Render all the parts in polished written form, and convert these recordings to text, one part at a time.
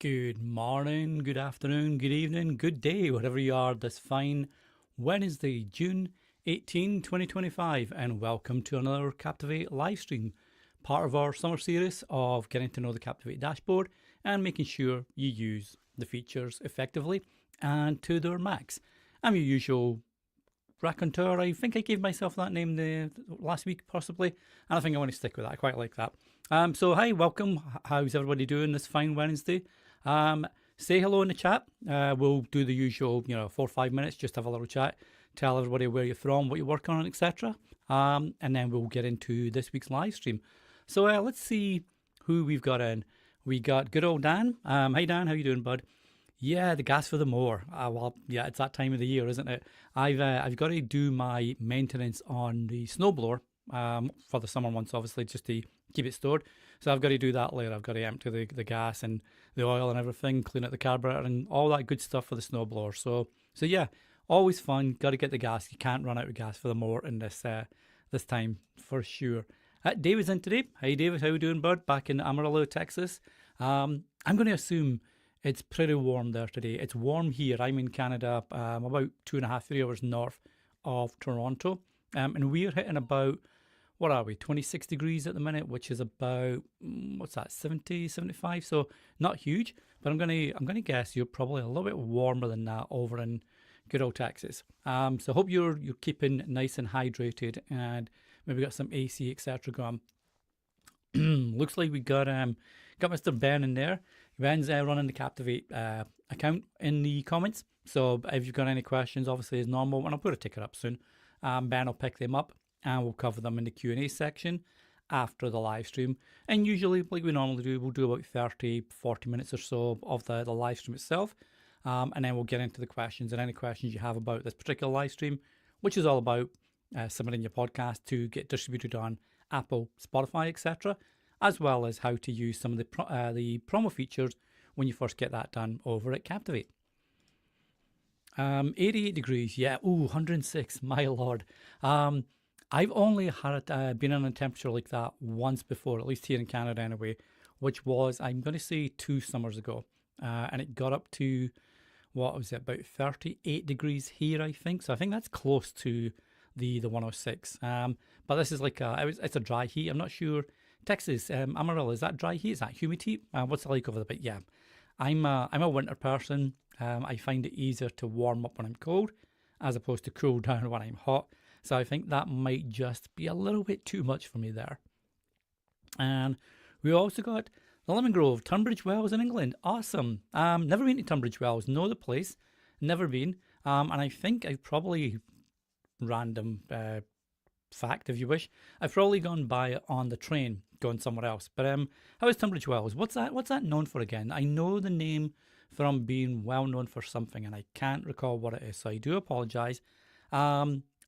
Good morning, good afternoon, good evening, good day, wherever you are this fine Wednesday, June 18, 2025, and welcome to another Captivate live stream, part of our summer series of getting to know the Captivate dashboard and making sure you use the features effectively and to their max. I'm your usual raconteur. I think I gave myself that name the last week, possibly, and I think I want to stick with that. I quite like that. So hi, welcome. How's everybody doing this fine Wednesday? Say hello in the chat. We'll do the usual, 4 or 5 minutes, just have a little chat, tell everybody where you're from, what you're working on, etc. And then we'll get into this week's live stream. So let's see who we've got in. We got good old Dan. Hey Dan, how you doing, bud? Yeah, the gas for the mower. Well, yeah, it's that time of the year, isn't it? I've got to do my maintenance on the snowblower for the summer months, obviously, just to keep it stored. So I've got to do that later. I've got to empty the gas and the oil and everything, clean out the carburetor and all that good stuff for the snowblower. So yeah, always fun. Got to get the gas. You can't run out of gas for the mower in this time for sure. David's in today. Hey David, how you doing, bud? Back in Amarillo, Texas. I'm going to assume it's pretty warm there today. It's warm here. I'm in Canada, about 2.5, 3 hours north of Toronto. And we're hitting about, 26 degrees at the minute, which is about, 70, 75. So not huge, but I'm gonna guess you're probably a little bit warmer than that over in good old Texas. So hope you're keeping nice and hydrated and maybe got some AC, etc. going. Looks like we got Mr. Ben in there. Ben's running the Captivate account in the comments. So if you've got any questions, obviously as normal, and I'll put a ticket up soon, Ben will pick them up and we'll cover them in the Q&A section after the live stream. And usually, like we normally do, we'll do about 30, 40 minutes or so of the live stream itself. And then we'll get into the questions and any questions you have about this particular live stream, which is all about submitting your podcast to get distributed on Apple, Spotify, etc., as well as how to use some of the promo features when you first get that done over at Captivate. 88 degrees, yeah, 106, my lord. I've only had been on a temperature like that once before, at least here in Canada anyway, which was, I'm going to say 2 summers ago. And it got up to, about 38 degrees here, I think. So I think that's close to the 106. But this is like, it's a dry heat. I'm not sure. Texas, Amarillo, is that dry heat? Is that humid heat? What's it like over there? But yeah, I'm a winter person. I find it easier to warm up when I'm cold as opposed to cool down when I'm hot. So I think that might just be a little bit too much for me there. And we also got the Lemon Grove, Tunbridge Wells in England. Awesome. Never been to Tunbridge Wells. Know the place. Never been. And I think I've probably, random fact if you wish, I've probably gone by it on the train going somewhere else. But how is Tunbridge Wells? What's that known for again? I know the name from being well known for something and I can't recall what it is. So I do apologise.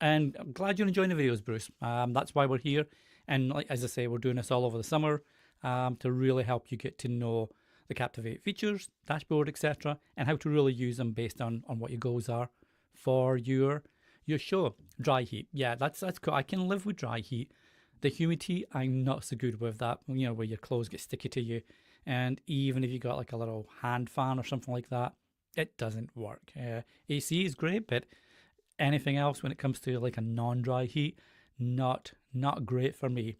And I'm glad you're enjoying the videos, Bruce. That's why we're here. And like, as I say, we're doing this all over the summer to really help you get to know the Captivate features, dashboard, etc., and how to really use them based on what your goals are for your show. Dry heat. Yeah, that's cool. I can live with dry heat. The humidity, I'm not so good with that, where your clothes get sticky to you. And even if you got like a little hand fan or something like that, it doesn't work. AC is great, but anything else when it comes to like a non-dry heat, not great for me.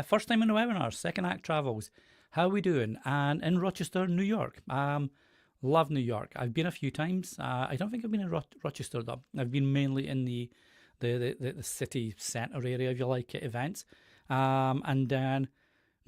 First time in the webinar, Second Act Travels. How are we doing? And in Rochester, New York. Love New York. I've been a few times. I don't think I've been in Rochester though. I've been mainly in the city centre area, if you like, at events. And then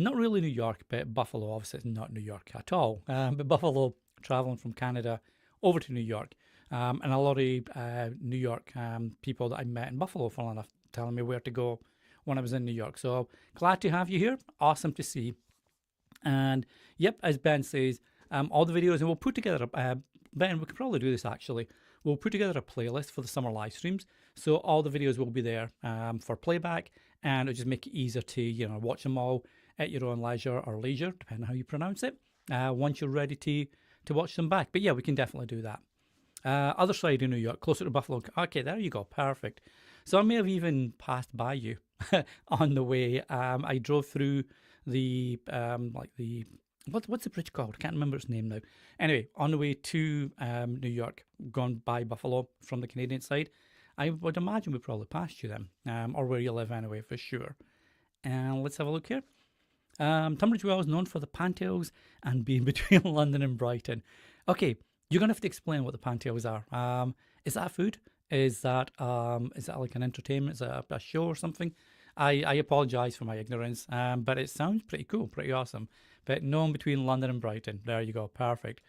not really New York, but Buffalo. Obviously, it's not New York at all. But Buffalo, traveling from Canada over to New York. And a lot of New York people that I met in Buffalo, funnily enough, telling me where to go when I was in New York. So glad to have you here. Awesome to see. And yep, as Ben says, all the videos, and we'll put together, Ben, we could probably do this actually. We'll put together a playlist for the summer live streams. So all the videos will be there for playback, and it'll just make it easier to, watch them all at your own leisure or leisure, depending on how you pronounce it, once you're ready to watch them back. But yeah, we can definitely do that. Other side of New York, closer to Buffalo. Okay, there you go. Perfect. So I may have even passed by you on the way. I drove through the what's the bridge called? I can't remember its name now. Anyway, on the way to New York, gone by Buffalo from the Canadian side, I would imagine we probably passed you then, or where you live anyway, for sure. And let's have a look here. Tunbridge Wells is known for the pantails and being between London and Brighton. Okay, you're gonna have to explain what the pantails are. Is that food? Is that like an entertainment? Is that a show or something? I apologise for my ignorance, but it sounds pretty cool, pretty awesome. But known between London and Brighton. There you go, perfect.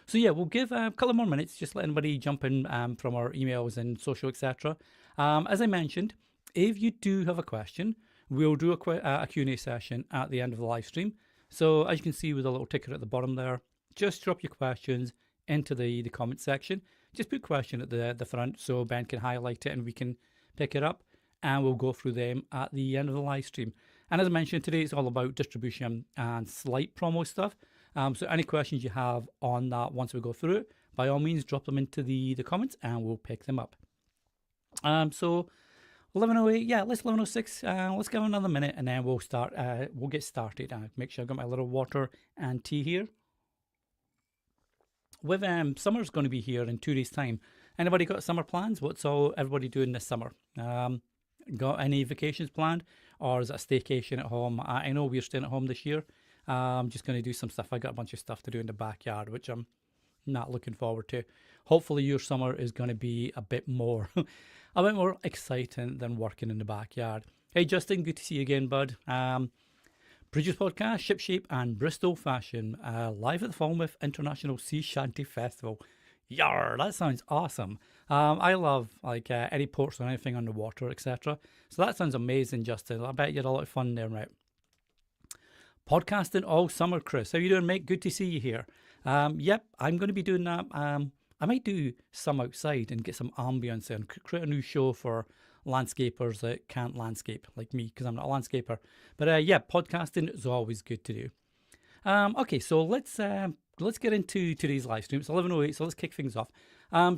So yeah, we'll give a couple more minutes, just let anybody jump in from our emails and social, etc. As I mentioned, if you do have a question, we'll do a Q&A session at the end of the live stream. So as you can see with the little ticker at the bottom there, just drop your questions into the comment section. Just put question at the front so Ben can highlight it and we can pick it up, and we'll go through them at the end of the live stream. And as I mentioned, today it's all about distribution and slight promo stuff. So any questions you have on that once we go through it, by all means drop them into the comments and we'll pick them up. So 11:08, yeah, let's 11:06. Let's give another minute and then we'll start. We'll get started. Make sure I got my little water and tea here. With summer's going to be here in 2 days' time. Anybody got summer plans? What's all everybody doing this summer? Got any vacations planned, or is it a staycation at home? I know we're staying at home this year. I'm just going to do some stuff. I got a bunch of stuff to do in the backyard, which I'm not looking forward to. Hopefully, your summer is going to be a bit more exciting than working in the backyard. Hey, Justin, good to see you again, bud. Bridges Podcast, Shipshape and Bristol Fashion, live at the Falmouth International Sea Shanty Festival. Yar, that sounds awesome. I love like any ports or anything on the water, etc. So that sounds amazing, Justin. I bet you had a lot of fun there, right? Podcasting all summer, Chris. How you doing, mate? Good to see you here. Yep, I'm going to be doing that. I might do some outside and get some ambience and create a new show for landscapers that can't landscape like me, because I'm not a landscaper. But yeah, podcasting is always good to do. Okay, so let's get into today's live stream. It's 11:08, so let's kick things off.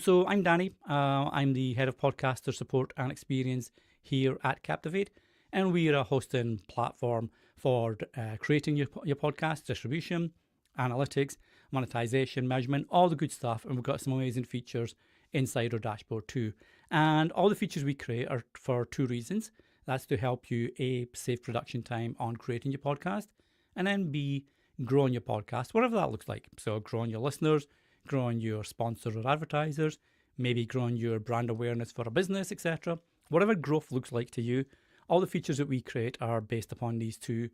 So I'm Danny. I'm the head of podcaster support and experience here at Captivate, and we are a hosting platform for creating your podcast, distribution, analytics, monetization, measurement, all the good stuff. And we've got some amazing features inside our dashboard too. And all the features we create are for two reasons. That's to help you A, save production time on creating your podcast, and then B, growing your podcast, whatever that looks like. So growing your listeners, growing your sponsors or advertisers, maybe growing your brand awareness for a business, etc. Whatever growth looks like to you, all the features that we create are based upon these two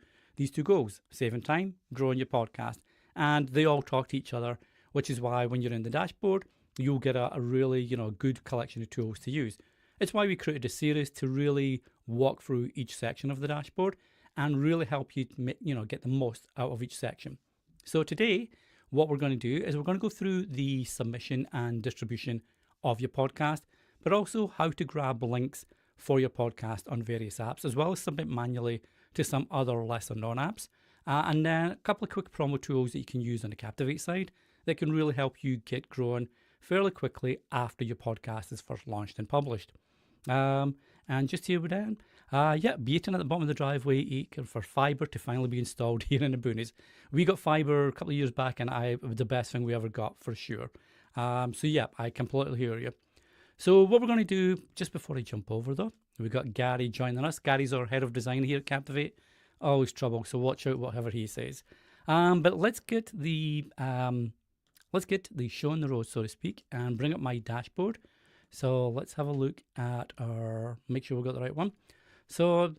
goals: saving time, growing your podcast. And they all talk to each other, which is why when you're in the dashboard, you'll get a really good collection of tools to use. It's why we created a series to really walk through each section of the dashboard and really help you get the most out of each section. So today, what we're going to do is we're going to go through the submission and distribution of your podcast, but also how to grab links for your podcast on various apps, as well as submit manually to some other lesser known apps. And then a couple of quick promo tools that you can use on the Captivate side that can really help you get growing fairly quickly after your podcast is first launched and published. And just here with Dan, Beaton at the bottom of the driveway for fibre to finally be installed here in the boonies. We got fibre a couple of years back, and it was the best thing we ever got for sure. So yeah, I completely hear you. So what we're going to do, just before I jump over though, we've got Gary joining us. Gary's our head of design here at Captivate. Always trouble, so watch out whatever he says. But let's get the show on the road, so to speak, and bring up my dashboard. So let's have a look at make sure we've got the right one. So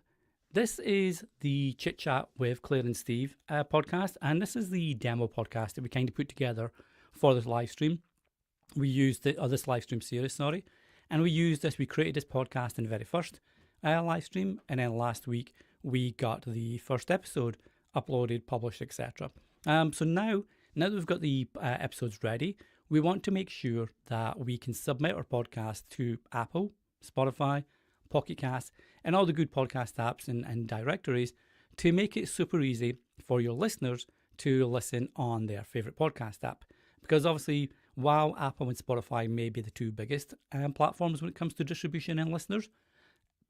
this is the Chit Chat with Claire and Steve podcast, and this is the demo podcast that we kind of put together for this live stream. We used this live stream series, and we created this podcast in the very first live stream, and then last week we got the first episode uploaded, published, etc. So now that we've got the episodes ready, we want to make sure that we can submit our podcast to Apple, Spotify, Pocket Cast, and all the good podcast apps and directories to make it super easy for your listeners to listen on their favorite podcast app. Because obviously, while Apple and Spotify may be the two biggest platforms when it comes to distribution and listeners,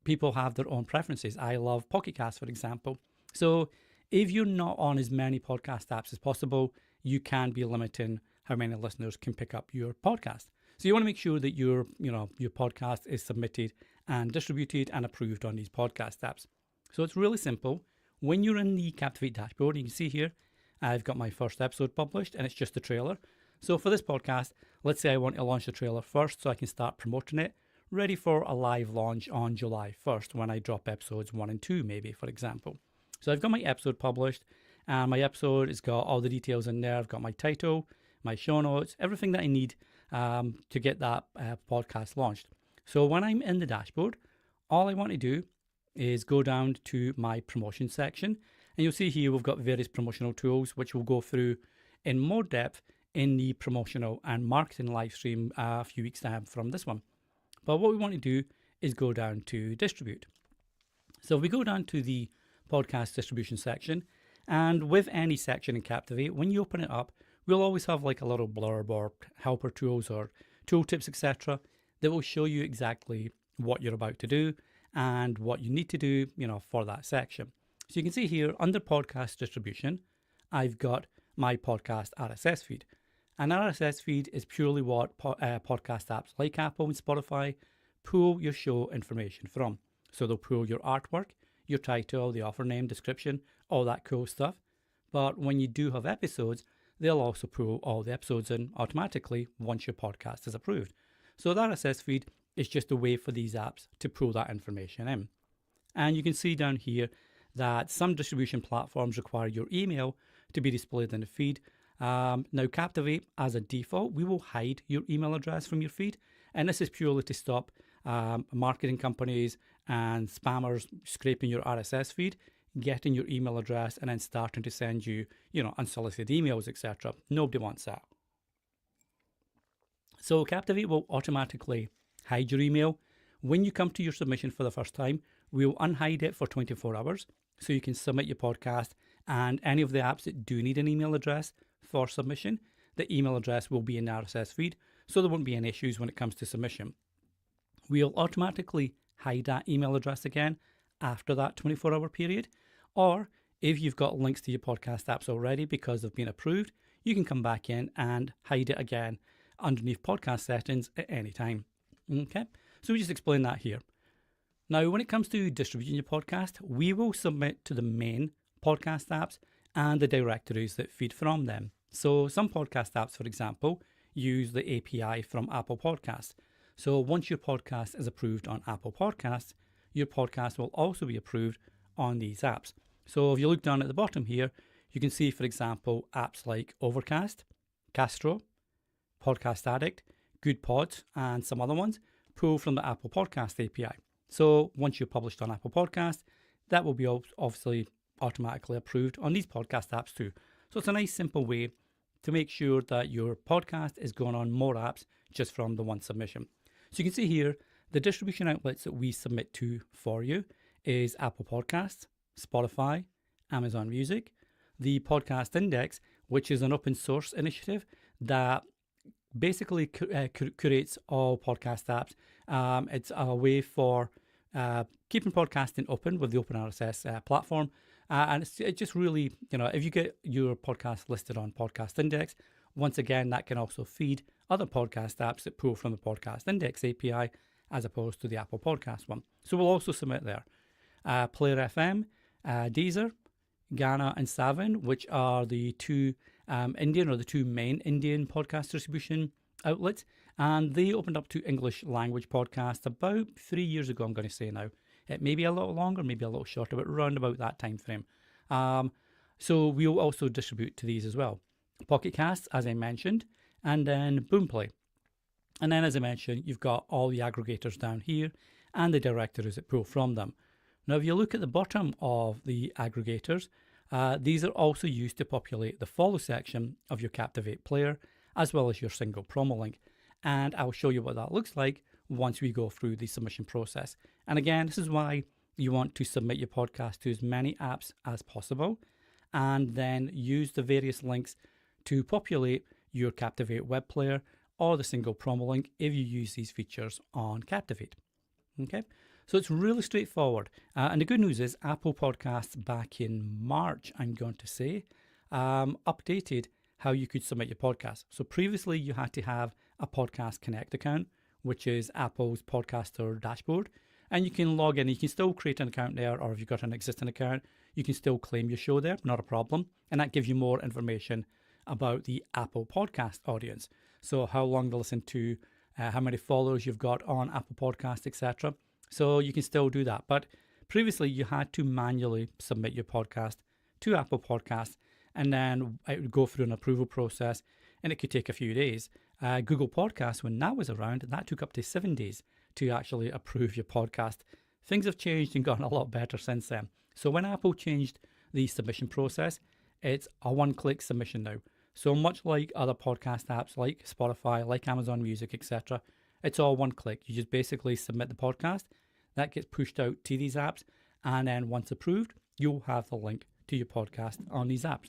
people have their own preferences. I love Pocket Cast, for example. So if you're not on as many podcast apps as possible, you can be limiting how many listeners can pick up your podcast. So you want to make sure that your podcast is submitted and distributed and approved on these podcast apps. So it's really simple. When you're in the Captivate dashboard, you can see here, I've got my first episode published and it's just a trailer. So for this podcast, let's say I want to launch the trailer first so I can start promoting it, ready for a live launch on July 1st when I drop episodes 1 and 2 maybe, for example. So I've got my episode published and my episode has got all the details in there. I've got my title, my show notes, everything that I need to get that podcast launched. So when I'm in the dashboard, all I want to do is go down to my promotion section. And you'll see here we've got various promotional tools, which we'll go through in more depth in the promotional and marketing live stream a few weeks from this one. But what we want to do is go down to distribute. So we go down to the podcast distribution section, and with any section in Captivate, when you open it up, we'll always have like a little blurb or helper tools or tooltips, etc., that will show you exactly what you're about to do and what you need to do, for that section. So you can see here under podcast distribution, I've got my podcast RSS feed. An RSS feed is purely what podcast apps like Apple and Spotify pull your show information from. So they'll pull your artwork, your title, the offer name, description, all that cool stuff. But when you do have episodes, they'll also pull all the episodes in automatically once your podcast is approved. So the RSS feed is just a way for these apps to pull that information in. And you can see down here that some distribution platforms require your email to be displayed in the feed. Now, Captivate, as a default, we will hide your email address from your feed. And this is purely to stop marketing companies and spammers scraping your RSS feed, getting your email address, and then starting to send you, unsolicited emails, etc. Nobody wants that. So Captivate will automatically hide your email. When you come to your submission for the first time, we'll unhide it for 24 hours so you can submit your podcast, and any of the apps that do need an email address for submission, the email address will be in the RSS feed, so there won't be any issues when it comes to submission. We'll automatically hide that email address again after that 24-hour period, or if you've got links to your podcast apps already because they've been approved, you can come back in and hide it again underneath podcast settings at any time. Okay, so we just explain that here. Now, when it comes to distributing your podcast, we will submit to the main podcast apps and the directories that feed from them. So some podcast apps, for example, use the API from Apple Podcasts. So once your podcast is approved on Apple Podcasts, your podcast will also be approved on these apps. So if you look down at the bottom here, you can see, for example, apps like Overcast, Castro, Podcast Addict, Good Pods, and some other ones pull from the Apple Podcast API. So once you're published on Apple Podcasts, that will be obviously automatically approved on these podcast apps too. So it's a nice simple way to make sure that your podcast is going on more apps just from the one submission. So you can see here, the distribution outlets that we submit to for you is Apple Podcasts, Spotify, Amazon Music, the Podcast Index, which is an open source initiative that basically curates all podcast apps. It's a way for keeping podcasting open with the Open RSS platform. And it's just really, if you get your podcast listed on Podcast Index, once again, that can also feed other podcast apps that pull from the Podcast Index API as opposed to the Apple Podcast one. So we'll also submit there. Player FM, Deezer, Ghana, and Savin, which are the two the two main Indian podcast distribution outlets. And they opened up to English language podcasts about 3 years ago, I'm going to say now. It may be a little longer, maybe a little shorter, but around about that time frame. So we'll also distribute to these as well. Pocket Casts, as I mentioned, and then Boomplay. And then, as I mentioned, you've got all the aggregators down here and the directories that pull from them. Now, if you look at the bottom of the aggregators, these are also used to populate the follow section of your Captivate player, as well as your single promo link. And I'll show you what that looks like once we go through the submission process. And again, this is why you want to submit your podcast to as many apps as possible, and then use the various links to populate your Captivate web player or the single promo link if you use these features on Captivate. Okay, So it's really straightforward. And the good news is Apple Podcasts back in March, I'm going to say, updated how you could submit your podcast. So previously you had to have a Podcast Connect account, which is Apple's podcaster dashboard. And you can log in, you can still create an account there, or if you've got an existing account, you can still claim your show there, not a problem. And that gives you more information about the Apple Podcast audience. So how long they listen to, how many followers you've got on Apple Podcasts, etc. So you can still do that. But previously you had to manually submit your podcast to Apple Podcasts, and then it would go through an approval process, and it could take a few days. Google Podcasts, when that was around, that took up to 7 days to actually approve your podcast. Things have changed and gotten a lot better since then. So when Apple changed the submission process, it's a one-click submission now. So much like other podcast apps like Spotify, like Amazon Music, etc., it's all one click. You just basically submit the podcast, that gets pushed out to these apps, and then once approved, you'll have the link to your podcast on these apps.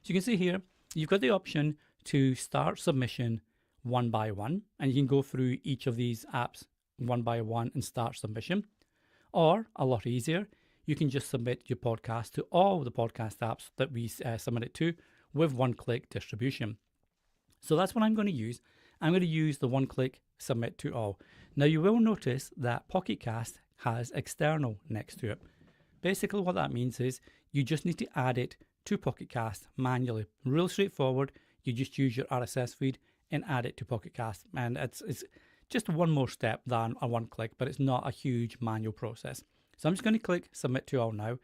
So you can see here, you've got the option to start submission one by one, and you can go through each of these apps one by one and start submission. Or, a lot easier, you can just submit your podcast to all the podcast apps that we submit it to with one-click distribution. So that's what I'm going to use. I'm going to use the one-click submit to all. Now you will notice that Pocket Cast has external next to it. Basically what that means is you just need to add it to Pocket Cast manually. Real straightforward. You just use your RSS feed and add it to Pocket Cast. And it's just one more step than a one click, but it's not a huge manual process. So I'm just going to click submit to all now.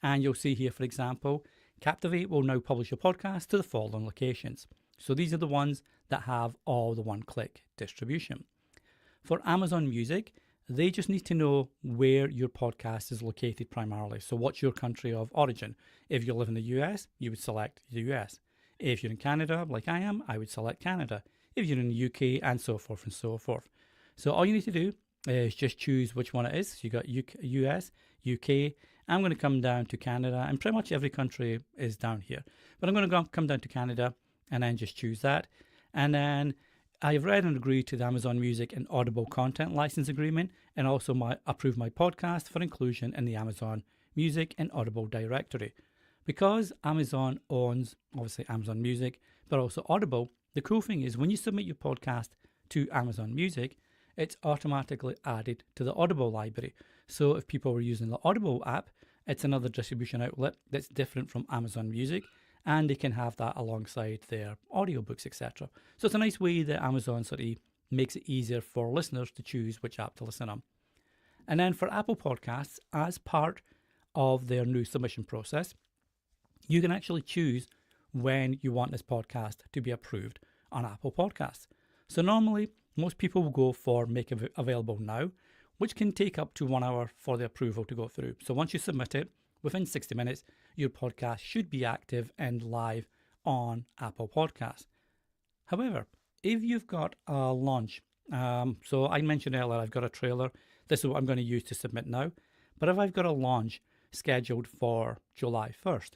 And you'll see here, for example, Captivate will now publish your podcast to the following locations. So these are the ones that have all the one-click distribution. For Amazon Music, they just need to know where your podcast is located primarily. So what's your country of origin? If you live in the US, you would select the US. If you're in Canada, like I am, I would select Canada. If you're in the UK, and so forth and so forth. So all you need to do is just choose which one it is. So you got US, UK. I'm going to come down to Canada, and pretty much every country is down here. But I'm going to come down to Canada and then just choose that. And then I've read and agreed to the Amazon Music and Audible content license agreement, and also approve my podcast for inclusion in the Amazon Music and Audible directory. Because Amazon owns, obviously, Amazon Music, but also Audible, the cool thing is when you submit your podcast to Amazon Music, it's automatically added to the Audible library. So if people were using the Audible app, it's another distribution outlet that's different from Amazon Music, and they can have that alongside their audiobooks, etc. So it's a nice way that Amazon sort of makes it easier for listeners to choose which app to listen on. And then for Apple Podcasts, as part of their new submission process, you can actually choose when you want this podcast to be approved on Apple Podcasts. So normally, most people will go for make available now, which can take up to 1 hour for the approval to go through. So once you submit it, within 60 minutes, your podcast should be active and live on Apple Podcasts. However, if you've got a launch, so I mentioned earlier, I've got a trailer. This is what I'm going to use to submit now. But if I've got a launch scheduled for July 1st,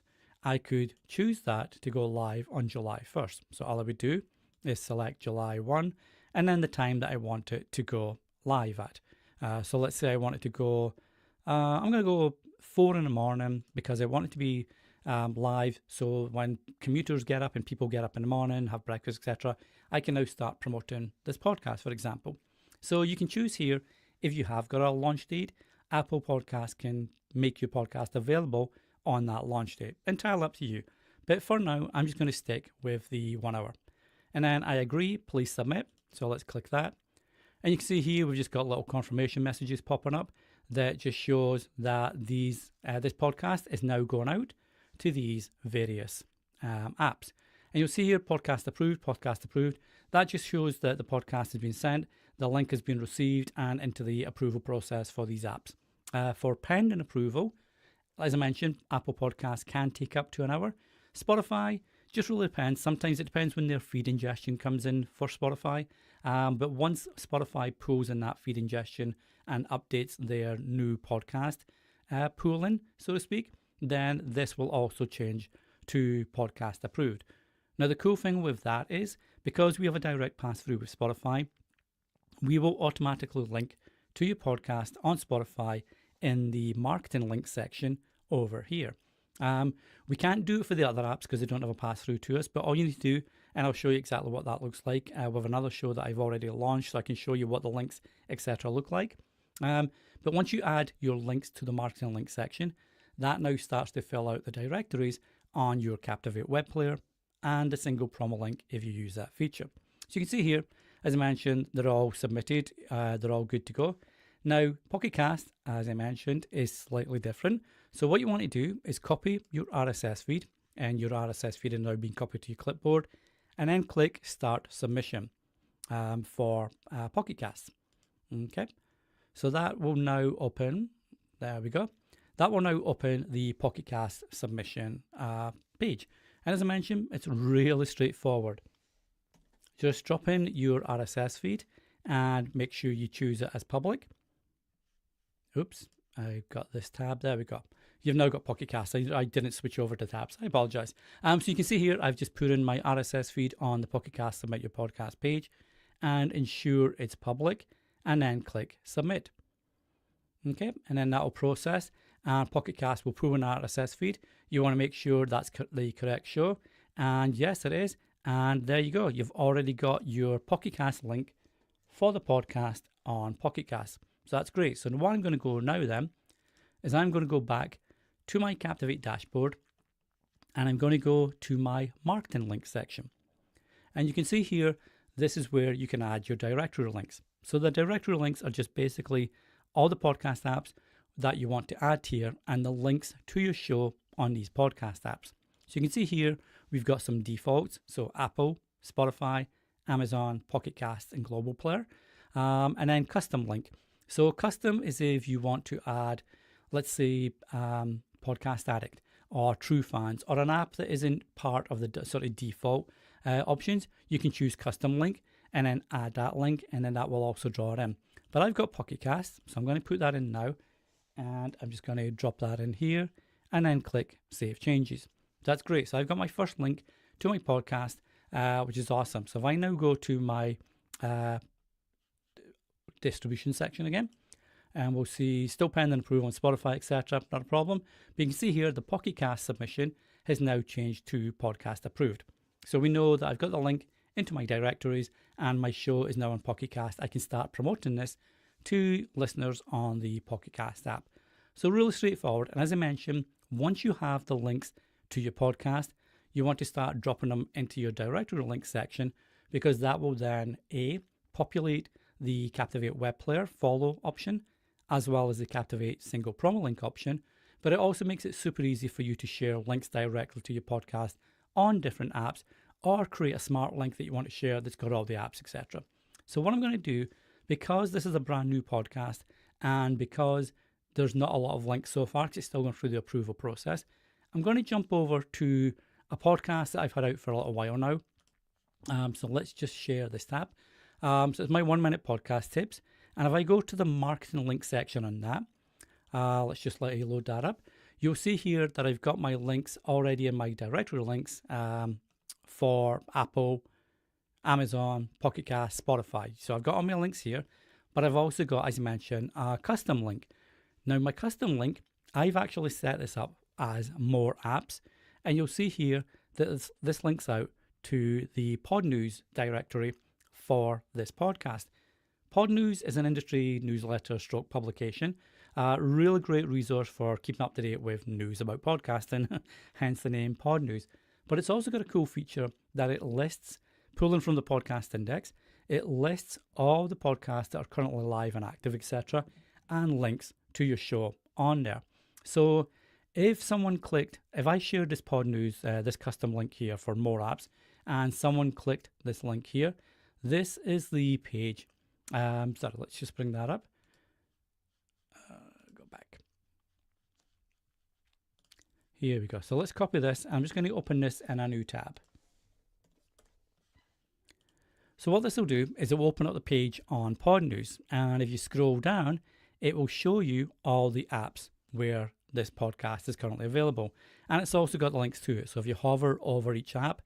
I could choose that to go live on July 1st. So all I would do is select July 1 and then the time that I want it to go live at. So let's say I want it to go, I'm going to go 4 in the morning because I want it to be live. So when commuters get up and people get up in the morning, have breakfast, etc., I can now start promoting this podcast, for example. So you can choose here, if you have got a launch date, Apple Podcasts can make your podcast available on that launch date. Entirely up to you. But for now, I'm just going to stick with the 1 hour. And then I agree, please submit. So let's click that. And you can see here, we've just got little confirmation messages popping up that just shows that this podcast is now going out to these various apps. And you'll see here, podcast approved. That just shows that the podcast has been sent, the link has been received, and into the approval process for these apps. For pending approval, as I mentioned, Apple Podcasts can take up to an hour. Spotify, just really depends. Sometimes it depends when their feed ingestion comes in for Spotify. But once Spotify pulls in that feed ingestion and updates their new podcast pooling, so to speak, then this will also change to podcast approved. Now, the cool thing with that is because we have a direct pass through with Spotify, we will automatically link to your podcast on Spotify in the marketing link section over here. We can't do it for the other apps because they don't have a pass-through to us, but all you need to do, and I'll show you exactly what that looks like with another show that I've already launched, so I can show you what the links, etc. look like. But once you add your links to the marketing link section, that now starts to fill out the directories on your Captivate web player and a single promo link if you use that feature. So you can see here, as I mentioned, they're all submitted, they're all good to go. Now, Pocket Cast, as I mentioned, is slightly different. So what you want to do is copy your RSS feed, and your RSS feed is now being copied to your clipboard, and then click Start Submission for Pocket Cast. Okay, so that will now open, there we go. That will now open the Pocket Cast submission page. And as I mentioned, it's really straightforward. Just drop in your RSS feed and make sure you choose it as public. Oops, I got this tab. There we go. You've now got Pocket Cast. I didn't switch over to tabs. I apologize. So you can see here, I've just put in my RSS feed on the Pocket Cast Submit Your Podcast page and ensure it's public, and then click Submit. Okay, and then that will process, and Pocket Cast will pull an RSS feed. You want to make sure that's the correct show, and yes, it is. And there you go. You've already got your Pocket Cast link for the podcast on Pocket Cast. So that's great. So what I'm going to go now then is I'm going to go back to my Captivate dashboard, and I'm going to go to my marketing link section. And you can see here, this is where you can add your directory links. So the directory links are just basically all the podcast apps that you want to add here and the links to your show on these podcast apps. So you can see here, we've got some defaults. So Apple, Spotify, Amazon, Pocket Cast, and Global Player. And then custom link. So custom is if you want to add, let's say, Podcast Addict or True Fans or an app that isn't part of the sort of default options. You can choose custom link and then add that link, and then that will also draw it in. But I've got Pocket Cast, so I'm going to put that in now, and I'm just going to drop that in here and then click Save Changes. That's great. So I've got my first link to my podcast, which is awesome. So if I now go to my distribution section again, and we'll see still pending approval on Spotify, etc. Not a problem. But you can see here the Pocket Cast submission has now changed to podcast approved. So we know that I've got the link into my directories and my show is now on Pocket Cast. I can start promoting this to listeners on the Pocket Cast app. So really straightforward. And as I mentioned, once you have the links to your podcast, you want to start dropping them into your directory link section, because that will then populate the Captivate web player follow option, as well as the Captivate single promo link option. But it also makes it super easy for you to share links directly to your podcast on different apps, or create a smart link that you want to share that's got all the apps, etc. So what I'm going to do, because this is a brand new podcast and because there's not a lot of links so far, because it's still going through the approval process, I'm going to jump over to a podcast that I've had out for a little while now. So let's just share this tab. So it's my 1 minute podcast tips. And if I go to the marketing link section on that, let's just let you load that up. You'll see here that I've got my links already in my directory links for Apple, Amazon, Pocket Cast, Spotify. So I've got all my links here, but I've also got, as I mentioned, a custom link. Now my custom link, I've actually set this up as more apps, and you'll see here that this links out to the Pod News directory for this podcast. Pod News is an industry newsletter stroke publication, really great resource for keeping up to date with news about podcasting, hence the name Pod News. But it's also got a cool feature that it lists, pulling from the podcast index, it lists all the podcasts that are currently live and active, etc., and links to your show on there. So if someone clicked, if I shared this Pod News, this custom link here for more apps, and someone clicked this link here, this is the page. Sorry, let's just bring that up. Go back. Here we go. So let's copy this. I'm just going to open this in a new tab. So what this will do is it will open up the page on Pod News. And if you scroll down, it will show you all the apps where this podcast is currently available. And it's also got the links to it. So if you hover over each app,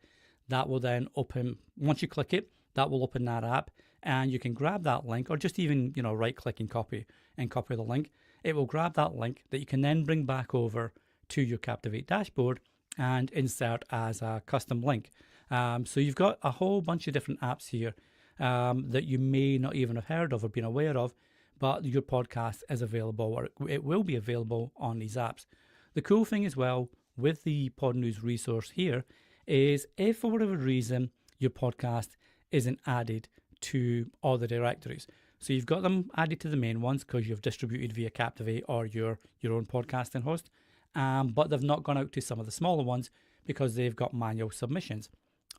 that will then open, once you click it, that will open that app. and you can grab that link, or just even right click and copy the link. It will grab that link that you can then bring back over to your Captivate dashboard and insert as a custom link. So you've got a whole bunch of different apps here that you may not even have heard of or been aware of, but your podcast is available, or it will be available on these apps. The cool thing as well with the Pod News resource here is if for whatever reason your podcast isn't added to all the directories. So you've got them added to the main ones because you've distributed via Captivate or your own podcasting host, but they've not gone out to some of the smaller ones because they've got manual submissions.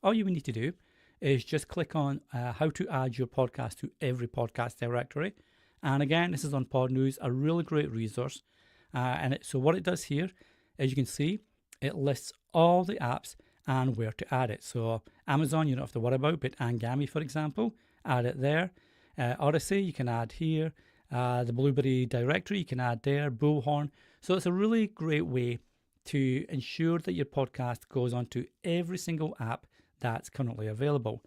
All you need to do is just click on how to add your podcast to every podcast directory. And again, this is on Pod News, a really great resource. So what it does here, as you can see, it lists all the apps and where to add it. So Amazon, you don't have to worry about, but Angami, for example, add it there. Odyssey, you can add here. The Blueberry directory, you can add there. Bullhorn. So it's a really great way to ensure that your podcast goes onto every single app that's currently available.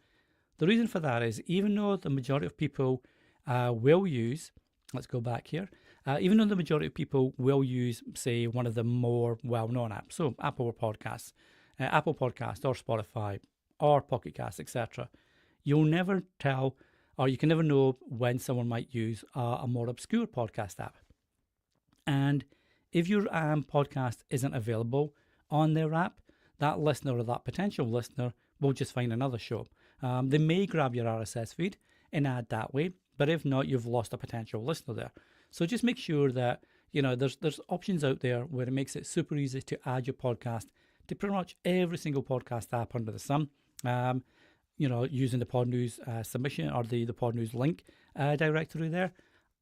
The reason for that is even though the majority of people will use, let's go back here, even though the majority of people will use, say, one of the more well-known apps, so Apple Podcasts or Spotify or Pocket Casts, etc., you'll never tell, or you can never know when someone might use a more obscure podcast app. And if your podcast isn't available on their app, that listener or that potential listener will just find another show. They may grab your RSS feed and add that way, but if not, you've lost a potential listener there. So just make sure that there's options out there where it makes it super easy to add your podcast to pretty much every single podcast app under the sun. Using the Pod News submission or the Pod News link directory there.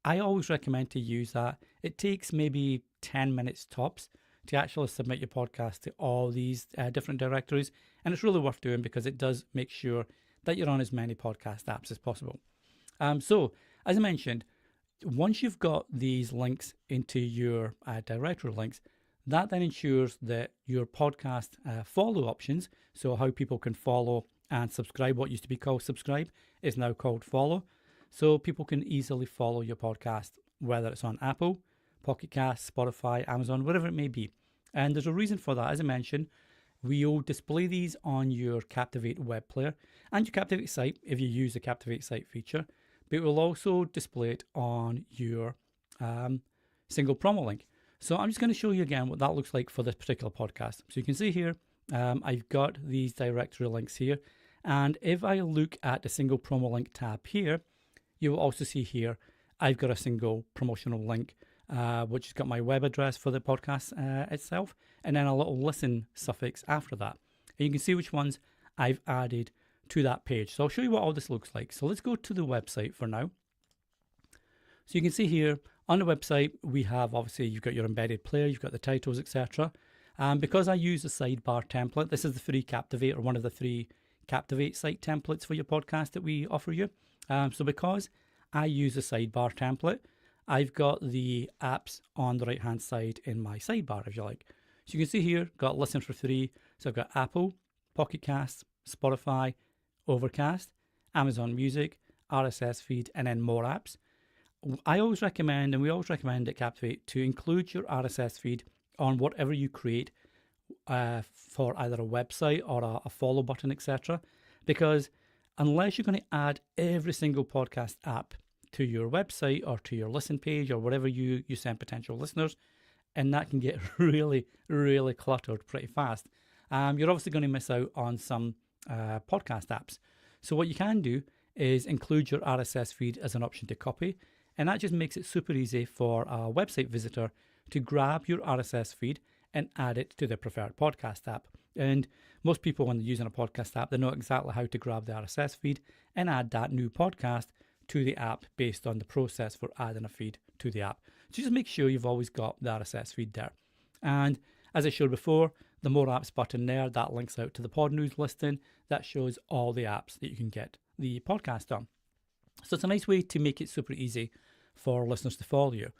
I always recommend to use that. It takes maybe 10 minutes tops to actually submit your podcast to all these different directories. And it's really worth doing because it does make sure that you're on as many podcast apps as possible. So, as I mentioned, once you've got these links into your directory links, that then ensures that your podcast follow options, so how people can follow and subscribe, what used to be called subscribe is now called follow. So people can easily follow your podcast, whether it's on Apple, Pocket Casts, Spotify, Amazon, whatever it may be. And there's a reason for that. As I mentioned, we'll display these on your Captivate web player and your Captivate site if you use the Captivate site feature, but we'll also display it on your single promo link. So I'm just going to show you again what that looks like for this particular podcast. So you can see here, I've got these directory links here. And if I look at the single promo link tab here, you will also see here, I've got a single promotional link, which has got my web address for the podcast itself, and then a little listen suffix after that. And you can see which ones I've added to that page. So I'll show you what all this looks like. So let's go to the website for now. So you can see here on the website, we have, obviously, you've got your embedded player, you've got the titles, etc. Because I use the sidebar template, this is the free Captivate, or one of the three Captivate site templates for your podcast that we offer you. So because I use the sidebar template, I've got the apps on the right-hand side in my sidebar, if you like. So you can see here, got listen for free. So I've got Apple, Pocket Casts, Spotify, Overcast, Amazon Music, RSS feed, and then more apps. I always recommend, and we always recommend at Captivate, to include your RSS feed on whatever you create for either a website or a follow button, etc. Because unless you're going to add every single podcast app to your website or to your listen page or whatever you send potential listeners, and that can get really, really cluttered pretty fast, you're obviously going to miss out on some podcast apps. So what you can do is include your RSS feed as an option to copy, and that just makes it super easy for a website visitor to grab your RSS feed and add it to their preferred podcast app. And most people, when they're using a podcast app, they know exactly how to grab the RSS feed and add that new podcast to the app based on the process for adding a feed to the app. So just make sure you've always got the RSS feed there. And as I showed before, the More Apps button there, that links out to the Pod News listing. That shows all the apps that you can get the podcast on. So it's a nice way to make it super easy for listeners to follow you.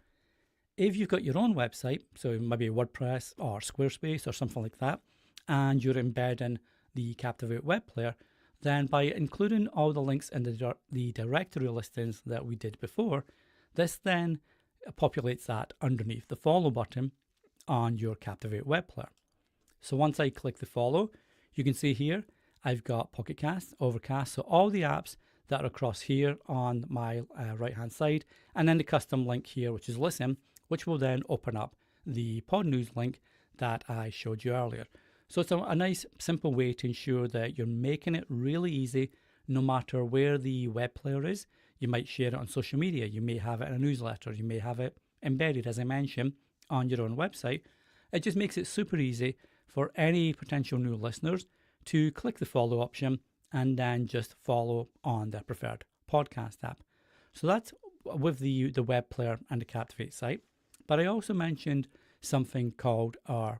If you've got your own website, so maybe WordPress or Squarespace or something like that, and you're embedding the Captivate web player, then by including all the links in the directory listings that we did before, this then populates that underneath the follow button on your Captivate web player. So once I click the follow, you can see here, I've got Pocket Cast, Overcast, so all the apps that are across here on my right-hand side, and then the custom link here, which is Listen, which will then open up the Pod News link that I showed you earlier. So it's a nice, simple way to ensure that you're making it really easy, no matter where the web player is. You might share it on social media, you may have it in a newsletter, you may have it embedded, as I mentioned, on your own website. It just makes it super easy for any potential new listeners to click the follow option and then just follow on their preferred podcast app. So that's with the web player and the Captivate site. But I also mentioned something called our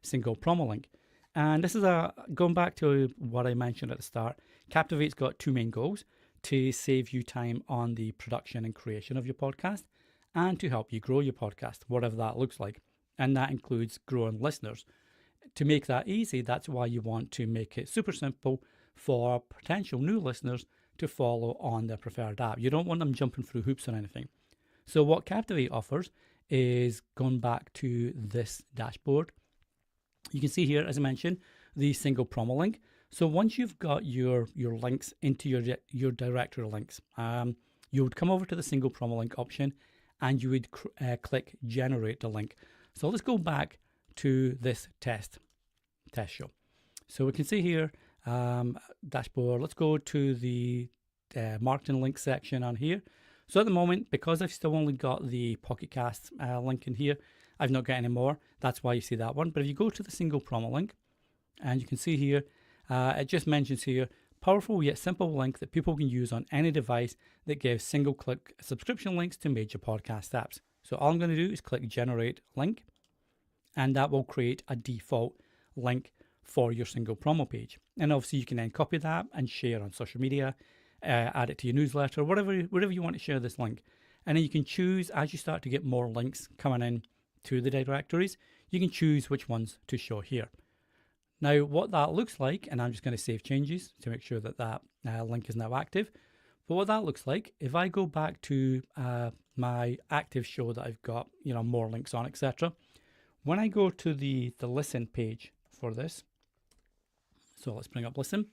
single promo link. And this is going back to what I mentioned at the start. Captivate's got two main goals: to save you time on the production and creation of your podcast, and to help you grow your podcast, whatever that looks like. And that includes growing listeners. To make that easy, that's why you want to make it super simple for potential new listeners to follow on their preferred app. You don't want them jumping through hoops or anything. So what Captivate offers is going back to this dashboard. You can see here, as I mentioned, the single promo link. So once you've got your links into your directory links, you would come over to the single promo link option and you would click generate the link. So let's go back to this test show. So we can see here, dashboard. Let's go to the marketing link section on here. So at the moment, because I've still only got the Pocket Cast link in here, I've not got any more. That's why you see that one. But if you go to the single promo link, and you can see here, it just mentions here, powerful yet simple link that people can use on any device that gives single click subscription links to major podcast apps. So all I'm going to do is click generate link, and that will create a default link for your single promo page. And obviously you can then copy that and share on social media, add it to your newsletter, wherever you want to share this link. And then you can choose, as you start to get more links coming in to the directories, you can choose which ones to show here. Now what that looks like, and I'm just going to save changes to make sure that link is now active. But what that looks like, if I go back to my active show that I've got, more links on, etc. When I go to the listen page for this, so let's bring up listen,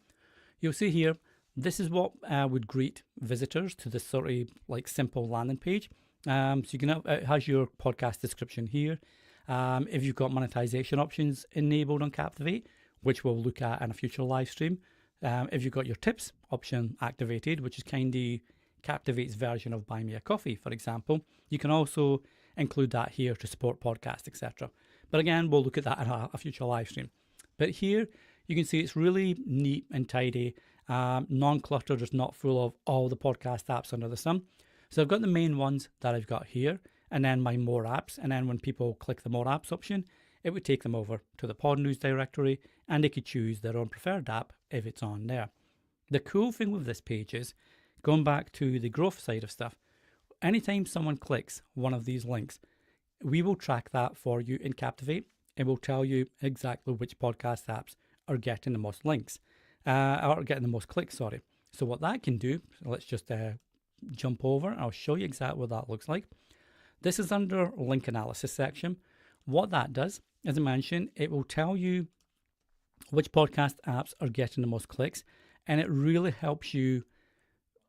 you'll see here, this is what would greet visitors to this sort of like simple landing page. So you can it has your podcast description here. If you've got monetization options enabled on Captivate, which we'll look at in a future live stream. If you've got your tips option activated, which is kind of Captivate's version of Buy Me a Coffee, for example, you can also include that here to support podcasts, etc. But again, we'll look at that in a future live stream. But here, you can see it's really neat and tidy, non-cluttered, just not full of all the podcast apps under the sun. So I've got the main ones that I've got here, and then my more apps. And then when people click the more apps option, it would take them over to the Pod News directory, and they could choose their own preferred app if it's on there. The cool thing with this page is, going back to the growth side of stuff, anytime someone clicks one of these links, we will track that for you in Captivate. It will tell you exactly which podcast apps are getting the most links, or getting the most clicks, sorry. So what that can do, let's just jump over and I'll show you exactly what that looks like. This is under link analysis section. What that does, as I mentioned, it will tell you which podcast apps are getting the most clicks, and it really helps you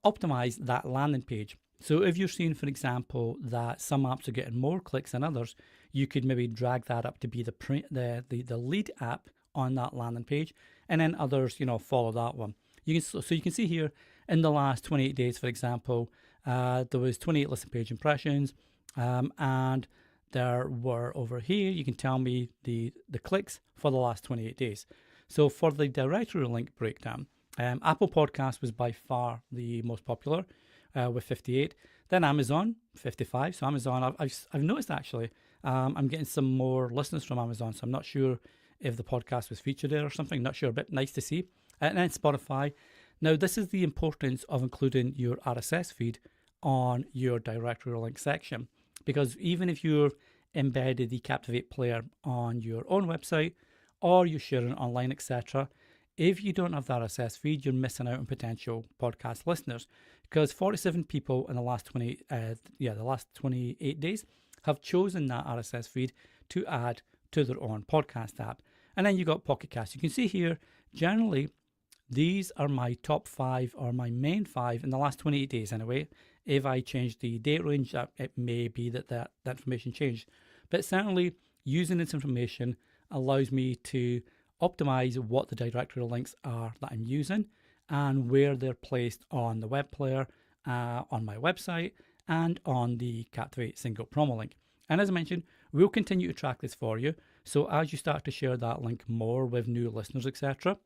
optimize that landing page. So if you're seeing, for example, that some apps are getting more clicks than others, you could maybe drag that up to be the lead app on that landing page, and then others, follow that one. So you can see here in the last 28 days, for example, there was 28 listen page impressions, and there were over here, you can tell me the clicks for the last 28 days. So for the directory link breakdown, Apple Podcast was by far the most popular with 58. Then Amazon, 55. So Amazon, I've noticed actually, I'm getting some more listeners from Amazon. So I'm not sure if the podcast was featured there or something. Not sure, but nice to see. And then Spotify. Now, this is the importance of including your RSS feed on your directory link section. Because even if you're embedded the Captivate player on your own website, or you're sharing it online, etc., if you don't have that RSS feed, you're missing out on potential podcast listeners, because 47 people in the last 28 days have chosen that RSS feed to add to their own podcast app. And then you got Pocket Cast. You can see here, generally, these are my top 5 or my main 5 in the last 28 days anyway. If I change the date range, it may be that information changed. But certainly, using this information allows me to optimize what the directory links are that I'm using and where they're placed on the web player, on my website, and on the Captivate single promo link. And as I mentioned, we'll continue to track this for you. So as you start to share that link more with new listeners, etc.,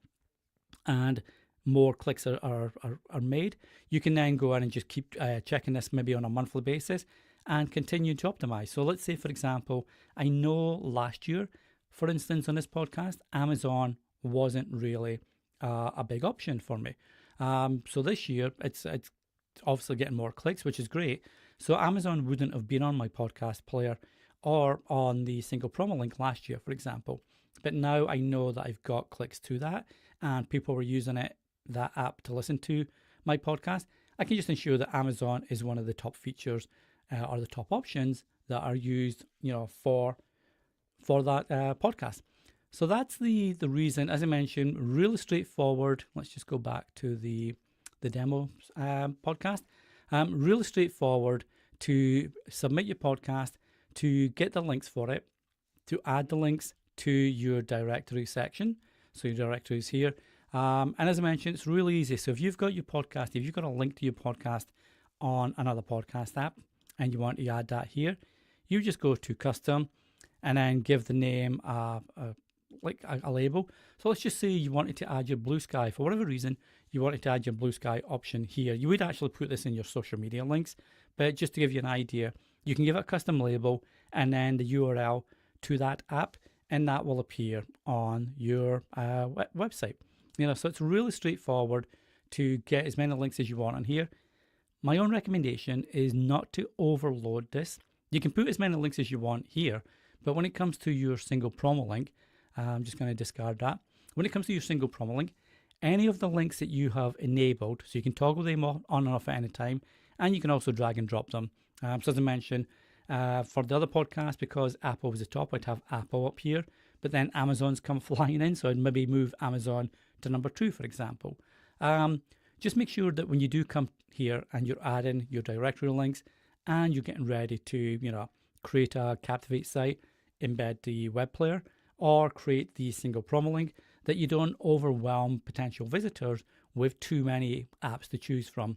and more clicks are made, you can then go in and just keep checking this maybe on a monthly basis and continue to optimize. So let's say, for example, I know last year, for instance, on this podcast, Amazon wasn't really a big option for me. So this year, it's obviously getting more clicks, which is great. So Amazon wouldn't have been on my podcast player or on the single promo link last year, for example. But now I know that I've got clicks to that and people were using that app to listen to my podcast. I can just ensure that Amazon is one of the top features or the top options that are used, for that podcast. So that's the reason. As I mentioned, really straightforward. Let's just go back to the demo podcast. Really straightforward to submit your podcast, to get the links for it, to add the links to your directory section. So your directory is here. And as I mentioned, it's really easy. So if you've got your podcast, if you've got a link to your podcast on another podcast app and you want to add that here, you just go to custom and then give the name a label. So let's just say you wanted to add your Blue Sky. For whatever reason, you wanted to add your Blue Sky option here. You would actually put this in your social media links, but just to give you an idea, you can give it a custom label and then the URL to that app, and that will appear on your website. So it's really straightforward to get as many links as you want on here. My own recommendation is not to overload this. You can put as many links as you want here, but when it comes to your single promo link, I'm just going to discard that. When it comes to your single promo link, any of the links that you have enabled, so you can toggle them on and off at any time, and you can also drag and drop them. So as I mentioned, for the other podcast, because Apple was the top, I'd have Apple up here, but then Amazon's come flying in, so I'd maybe move Amazon to number 2, for example. Just make sure that when you do come here and you're adding your directory links and you're getting ready to, create a Captivate site, embed the web player, or create the single promo link, that you don't overwhelm potential visitors with too many apps to choose from.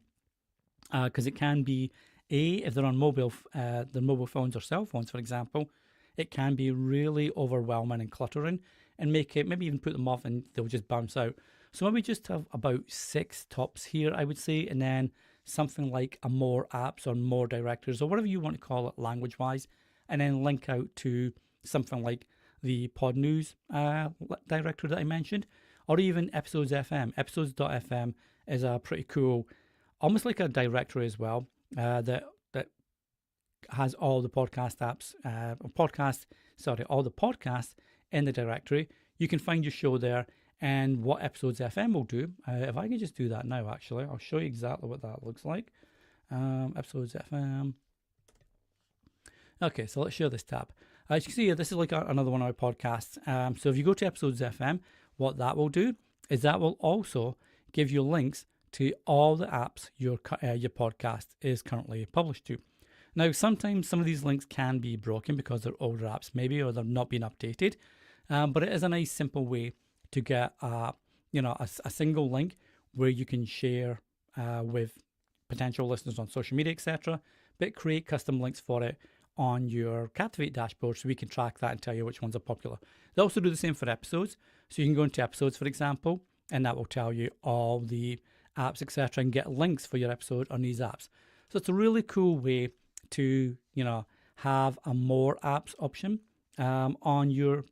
Because it can be, if they're on mobile phones or cell phones, for example, it can be really overwhelming and cluttering and make it, maybe even put them off and they'll just bounce out. So maybe just have about 6 tops here, I would say, and then something like a more apps or more directories or whatever you want to call it language-wise, and then link out to something like the Pod News directory that I mentioned, or even Episodes FM. Episodes.fm is a pretty cool, almost like a directory as well, that has all the podcast apps, all the podcasts in the directory. You can find your show there, and what Episodes FM will do, if I can just do that now, actually, I'll show you exactly what that looks like. Episodes FM. Okay, so let's share this tab. As you can see here, this is like another one of our podcasts. So if you go to Episodes FM, what that will do is that will also give you links to all the apps your podcast is currently published to. Now, sometimes some of these links can be broken because they're older apps maybe, or they're not being updated. But it is a nice, simple way to get a single link where you can share with potential listeners on social media, etc. But create custom links for it on your Captivate dashboard so we can track that and tell you which ones are popular. They also do the same for episodes. So you can go into episodes, for example, and that will tell you all the apps, etc., and get links for your episode on these apps. So it's a really cool way to, have a more apps option on your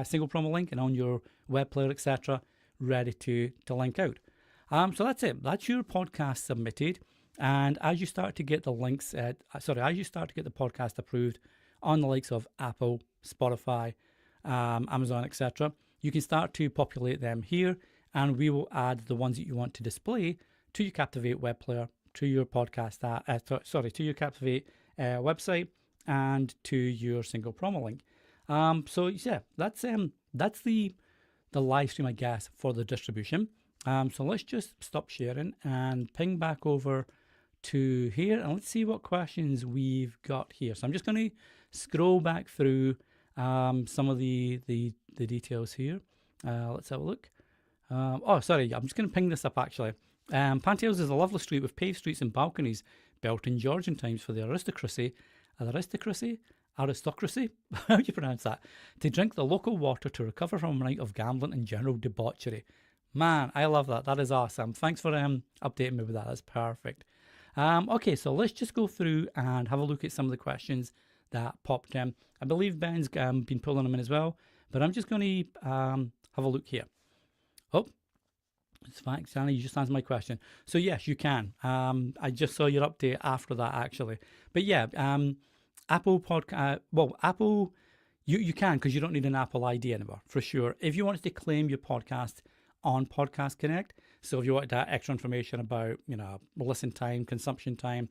single promo link and on your web player, etc., ready to link out. So that's it. That's your podcast submitted. And as you start to get the links, as you start to get the podcast approved on the likes of Apple, Spotify, Amazon, etc., you can start to populate them here and we will add the ones that you want to display to your Captivate web player, to your podcast, to your Captivate website, and to your single promo link. So yeah, that's the live stream, I guess, for the distribution. So let's just stop sharing and ping back over to here, and let's see what questions we've got here. So I'm just going to scroll back through some of the details here. Let's have a look. Oh, sorry, I'm just going to ping this up actually. Pantiles is a lovely street with paved streets and balconies built in Georgian times for the aristocracy. Aristocracy? How do you pronounce that? To drink the local water to recover from a night of gambling and general debauchery. Man, I love that. That is awesome. Thanks for updating me with that. That's perfect. Okay, so let's just go through and have a look at some of the questions that popped in. I believe Ben's been pulling them in as well, but I'm just going to have a look here. Oh, it's fine, Sally, you just answered my question. So yes, you can. I just saw your update after that actually. But yeah, Apple podcast. Well, Apple, you can, because you don't need an Apple ID anymore for sure. If you wanted to claim your podcast on Podcast Connect, so if you wanted that extra information about listen time, consumption time,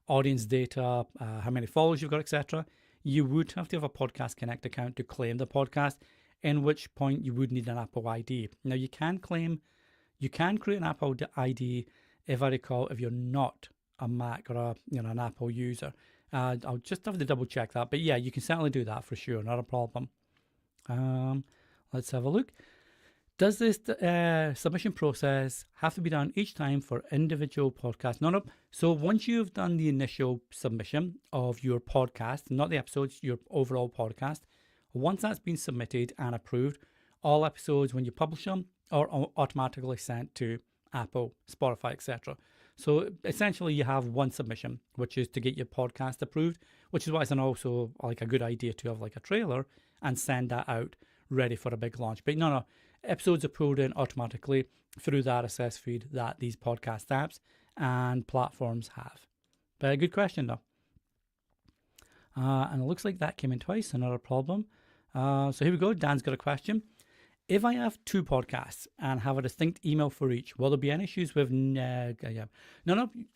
audience data, how many followers you've got, etc., you would have to have a Podcast Connect account to claim the podcast. In which point you would need an Apple ID. Now you can create an Apple ID if I recall, if you're not a Mac or an Apple user. I'll just have to double check that, but yeah, you can certainly do that for sure, not a problem. Let's have a look. Does this submission process have to be done each time for individual podcasts? No. So once you've done the initial submission of your podcast, not the episodes, your overall podcast, once that's been submitted and approved, all episodes, when you publish them, are automatically sent to Apple, Spotify, etc. So essentially you have one submission, which is to get your podcast approved, which is why it's also like a good idea to have like a trailer and send that out ready for a big launch. But no, episodes are pulled in automatically through the RSS feed that these podcast apps and platforms have. But a good question though. And it looks like that came in twice, another problem. So here we go. Dan's got a question. If I have two podcasts and have a distinct email for each, will there be any issues with? No,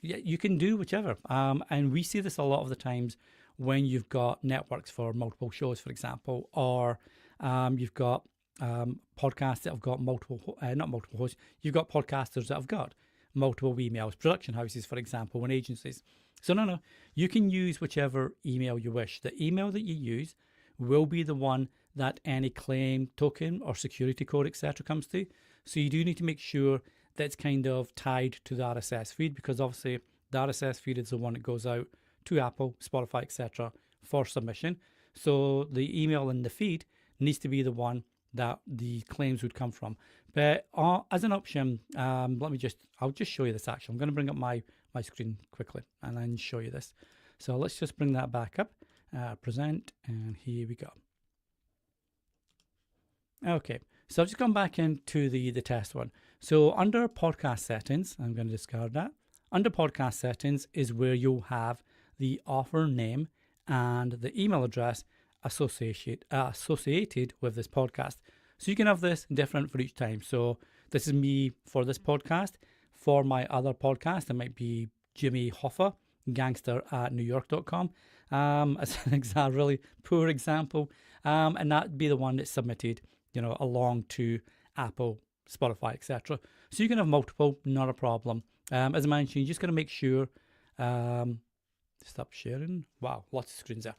you can do whichever. And we see this a lot of the times when you've got networks for multiple shows, for example, or you've got podcasts that have got not multiple hosts. You've got podcasters that have got multiple emails, production houses, for example, and agencies. So no, you can use whichever email you wish. The email that you use will be the one that any claim, token, or security code, etc. comes to. So you do need to make sure that it's kind of tied to the RSS feed, because obviously the RSS feed is the one that goes out to Apple, Spotify, etc. for submission. So the email in the feed needs to be the one that the claims would come from. But as an option, I'll just show you this actually. I'm going to bring up my screen quickly and then show you this. So let's just bring that back up, present, and here we go. Okay, so I've just gone back into the test one. So under podcast settings, I'm going to discard that. Under podcast settings is where you'll have the author name and the email address associated with this podcast. So you can have this different for each time. So this is me for this podcast. For my other podcast, it might be Jimmy Hoffa, gangster@newyork.com. As an really poor example. And that'd be the one that's submitted, along to Apple, Spotify, etc. So you can have multiple, not a problem. As I mentioned, you just got to make sure, stop sharing. Wow, lots of screens there.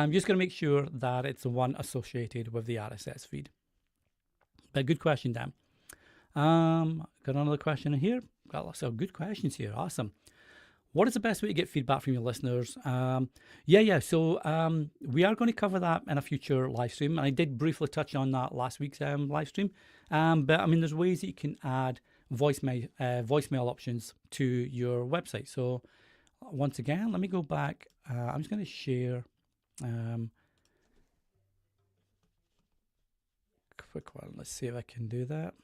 You just got to make sure that it's the one associated with the RSS feed. But good question, Dan. Got another question in here. Got lots of good questions here. Awesome. What is the best way to get feedback from your listeners? So we are going to cover that in a future live stream. And I did briefly touch on that last week's live stream. But I mean, there's ways that you can add voicemail options to your website. So once again, let me go back. I'm just going to share quick one. Let's see if I can do that.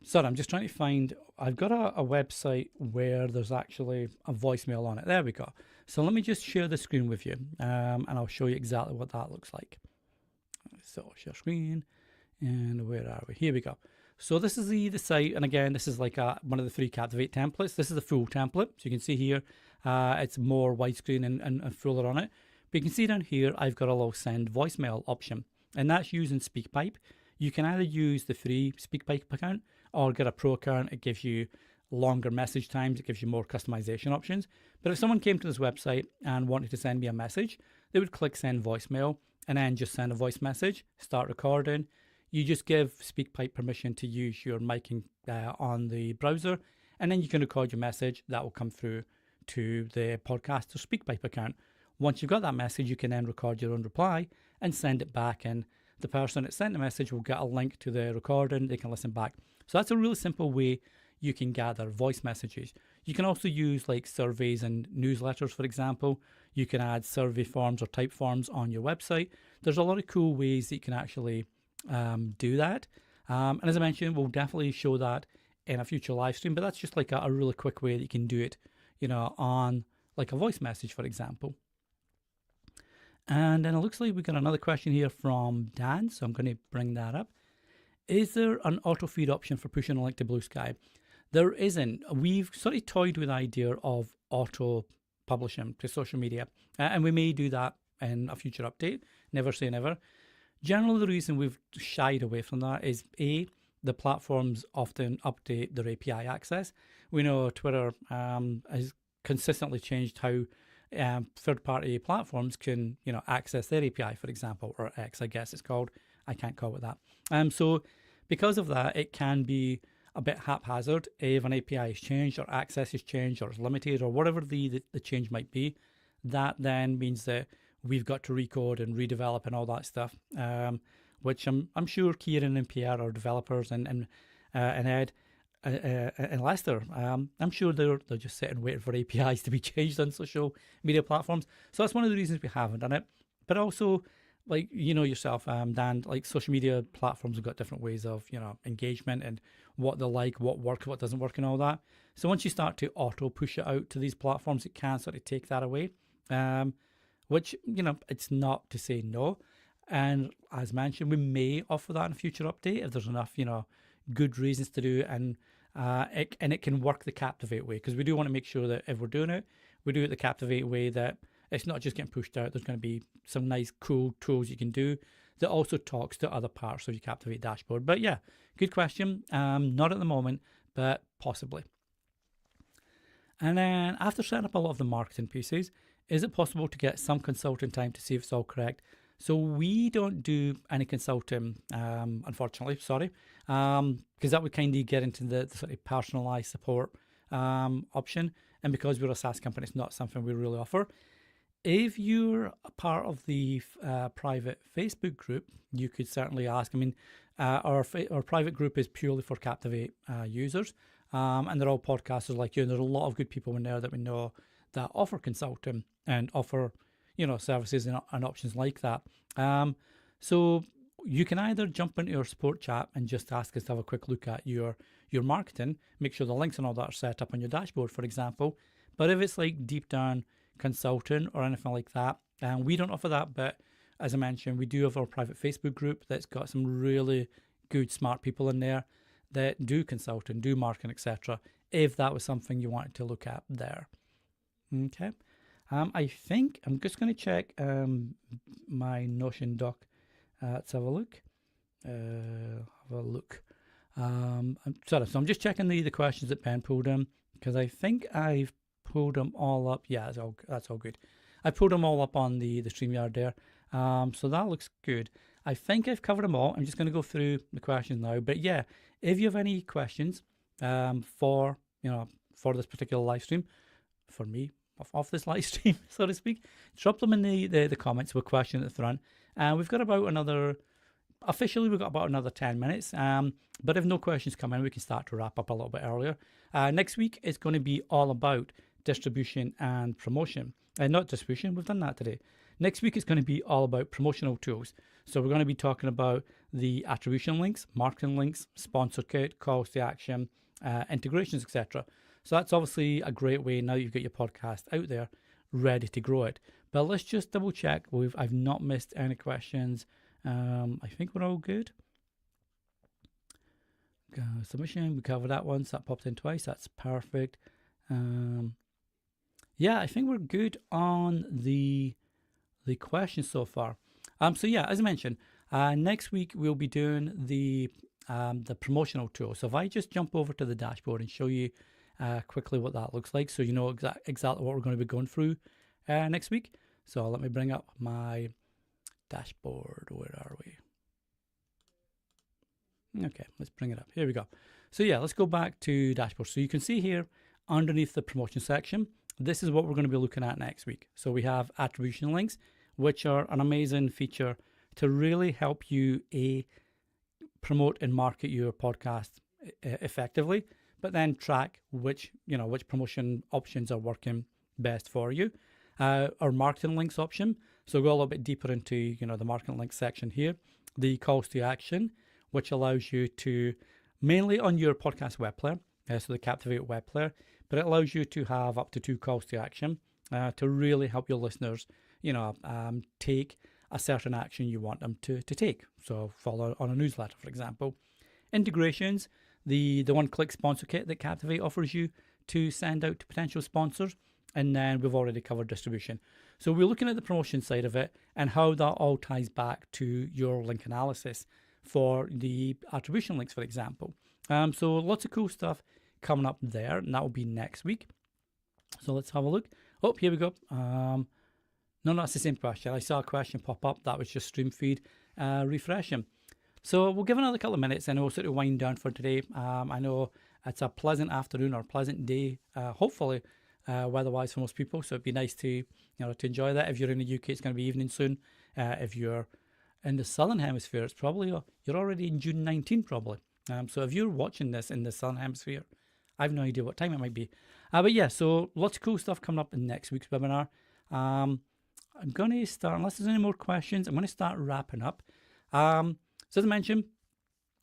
Sorry, I'm just trying to find, I've got a website where there's actually a voicemail on it. There we go. So let me just share the screen with you, and I'll show you exactly what that looks like. So share screen, and where are we? Here we go. So this is the site, and again, this is like one of the 3 Captivate templates. This is the full template, so you can see here, it's more widescreen and fuller on it. But you can see down here, I've got a little send voicemail option, and that's using SpeakPipe. You can either use the free SpeakPipe account or get a pro account. It gives you longer message times. It gives you more customization options. But if someone came to this website and wanted to send me a message, they would click send voicemail and then just send a voice message, start recording. You just give SpeakPipe permission to use your mic on the browser, and then you can record your message. That will come through to the podcast or SpeakPipe account. Once you've got that message, you can then record your own reply and send it back, and the person that sent the message will get a link to the recording. They can listen back. So that's a really simple way you can gather voice messages. You can also use like surveys and newsletters, for example. You can add survey forms or type forms on your website. There's a lot of cool ways that you can actually do that. And as I mentioned, we'll definitely show that in a future live stream, but that's just like a really quick way that you can do it, on like a voice message, for example. And then it looks like we got another question here from Dan, so I'm going to bring that up. Is there an auto feed option for pushing a link to Blue Sky? There isn't. We've sort of toyed with the idea of auto publishing to social media, and we may do that in a future update. Never say never. Generally, the reason we've shied away from that is A, the platforms often update their API access. We know Twitter has consistently changed how third-party platforms can, access their API, for example, or X, I guess it's called. I can't call it that. So because of that, it can be a bit haphazard if an API is changed or access is changed or is limited or whatever the change might be. That then means that we've got to recode and redevelop and all that stuff, which I'm sure Kieran and Pierre are developers and Ed and Lester. I'm sure they're just sitting waiting for APIs to be changed on social media platforms. So that's one of the reasons we haven't done it. But also, like yourself, Dan, like social media platforms have got different ways of engagement and what they like, what works, what doesn't work, and all that. So once you start to auto push it out to these platforms, it can sort of take that away. Which it's not to say no. And as mentioned, we may offer that in a future update if there's enough good reasons to do, and it can work the Captivate way, because we do want to make sure that if we're doing it, we do it the Captivate way, that it's not just getting pushed out. There's going to be some nice cool tools you can do that also talks to other parts of your Captivate dashboard. But yeah, good question. Not at the moment, but possibly. And then after setting up a lot of the marketing pieces, is it possible to get some consulting time to see if it's all correct? So we don't do any consulting, unfortunately, sorry, because that would kind of get into the sort of personalized support option. And because we're a SaaS company, it's not something we really offer. If you're a part of the private Facebook group, you could certainly ask. I mean, our private group is purely for Captivate users, and they're all podcasters like you. And there's a lot of good people in there that we know that offer consulting and offer, services and options like that. So you can either jump into your support chat and just ask us to have a quick look at your marketing, make sure the links and all that are set up on your dashboard, for example. But if it's like deep down consulting or anything like that, we don't offer that. But as I mentioned, we do have our private Facebook group that's got some really good, smart people in there that do consulting, do marketing, etc. If that was something you wanted to look at there. Okay. I think I'm just going to check my Notion doc. Let's have a look. I'm sorry, so I'm just checking the questions that Ben pulled in, because I think I've pulled them all up. Yeah, that's all good. I pulled them all up on the StreamYard there. So that looks good. I think I've covered them all. I'm just going to go through the questions now. But yeah, if you have any questions for this particular live stream, for me, off this live stream, so to speak, drop them in the comments with a question at the front. And we've got about another 10 minutes. But if no questions come in, we can start to wrap up a little bit earlier. Next week is going to be all about distribution and promotion. Not distribution, we've done that today. Next week is going to be all about promotional tools. So we're going to be talking about the attribution links, marketing links, sponsor kit, calls to action, integrations, etc. So that's obviously a great way, now you've got your podcast out there, ready to grow it. But let's just double check. I've not missed any questions. I think we're all good. Submission, we covered that once. That popped in twice. That's perfect. Yeah, I think we're good on the questions so far. So yeah, as I mentioned, next week we'll be doing the promotional tool. So if I just jump over to the dashboard and show you quickly what that looks like, so you know exactly what we're going to be going through next week. So let me bring up my dashboard. Where are we? Okay, let's bring it up. Here we go. So yeah, let's go back to dashboard. So you can see here underneath the promotion section, this is what we're going to be looking at next week. So we have attribution links, which are an amazing feature to really help you promote and market your podcast effectively, but then track which promotion options are working best for you. Our marketing links option. So go a little bit deeper into the marketing links section here. The calls to action, which allows you to mainly on your podcast web player, so the Captivate web player, but it allows you to have up to 2 calls to action to really help your listeners, take a certain action you want them to take. So follow on a newsletter, for example. Integrations, the one-click sponsor kit that Captivate offers you to send out to potential sponsors. And then we've already covered distribution. So we're looking at the promotion side of it and how that all ties back to your link analysis for the attribution links, for example. So lots of cool stuff coming up there, and that will be next week. So let's have a look. Oh, here we go. No, that's the same question. I saw a question pop up. That was just stream feed refreshing. So we'll give another couple of minutes and we'll sort of wind down for today. I know it's a pleasant afternoon or pleasant day, hopefully, weather-wise for most people. So it'd be nice to enjoy that. If you're in the UK, it's going to be evening soon. If you're in the Southern Hemisphere, it's probably, you're already in June 19 probably. So if you're watching this in the Southern Hemisphere, I have no idea what time it might be. But yeah, so lots of cool stuff coming up in next week's webinar. I'm going to start, unless there's any more questions, I'm going to start wrapping up. So as I mentioned,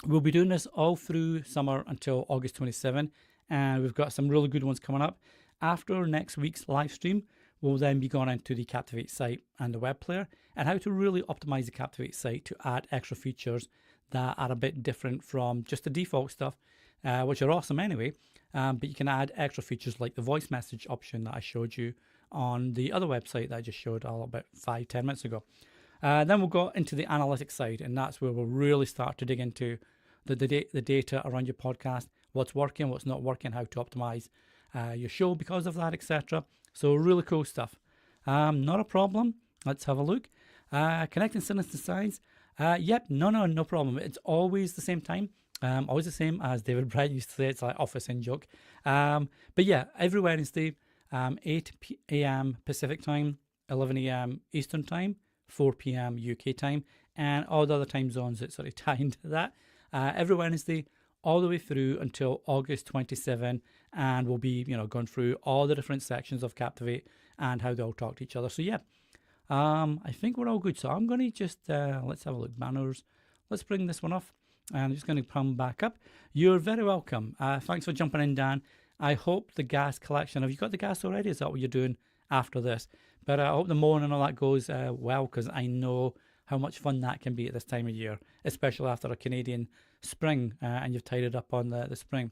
we'll be doing this all through summer until August 27, and we've got some really good ones coming up. After next week's live stream, we'll then be going into the Captivate site and the web player and how to really optimize the Captivate site to add extra features that are a bit different from just the default stuff, which are awesome anyway. But you can add extra features like the voice message option that I showed you on the other website that I just showed a little bit 5-10 minutes ago. Then we'll go into the analytics side, and that's where we'll really start to dig into the data around your podcast, what's working, what's not working, how to optimize your show because of that, etc. So really cool stuff. Not a problem. Let's have a look. Connecting sentence to sides. Yep, no problem. It's always the same time. Always the same as David Bryan used to say. It's like office in joke. But yeah, every Wednesday, 8 a.m. Pacific time, 11 a.m. Eastern time, 4 p.m. UK time, and all the other time zones that sort of tie into that. Every Wednesday, all the way through until August 27, and we'll be going through all the different sections of Captivate and how they all talk to each other. So yeah, I think we're all good. So I'm going to just let's have a look. Banners. Let's bring this one off. I'm just going to come back up. You're very welcome. Thanks for jumping in, Dan. I hope the gas collection, have you got the gas already? Is that what you're doing after this? But I hope the mowing and all that goes well, because I know how much fun that can be at this time of year, especially after a Canadian spring and you've tidied up on the spring.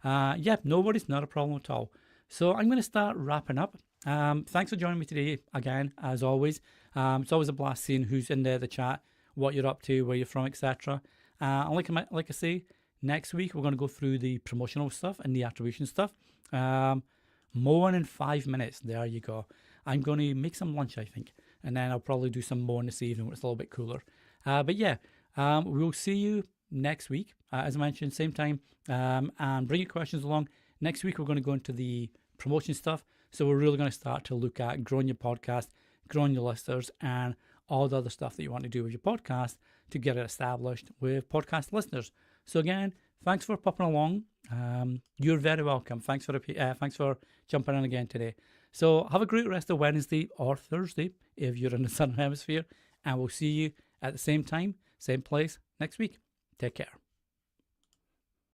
Yeah, no worries, not a problem at all. So I'm going to start wrapping up. Thanks for joining me today again, as always. It's always a blast seeing who's in the chat, what you're up to, where you're from, etc. And like I say, next week we're going to go through the promotional stuff and the attribution stuff. Mowing in 5 minutes. There you go. I'm going to make some lunch, I think, and then I'll probably do some mowing this evening when it's a little bit cooler. But yeah, we'll see you next week, as I mentioned, same time, and bring your questions along. Next week we're going to go into the promotion stuff, so we're really going to start to look at growing your podcast, growing your listeners, and all the other stuff that you want to do with your podcast to get it established with podcast listeners. So again, thanks for popping along. You're very welcome. Thanks for jumping in again today. So have a great rest of Wednesday or Thursday if you're in the Southern Hemisphere, and we'll see you at the same time, same place next week. Take care.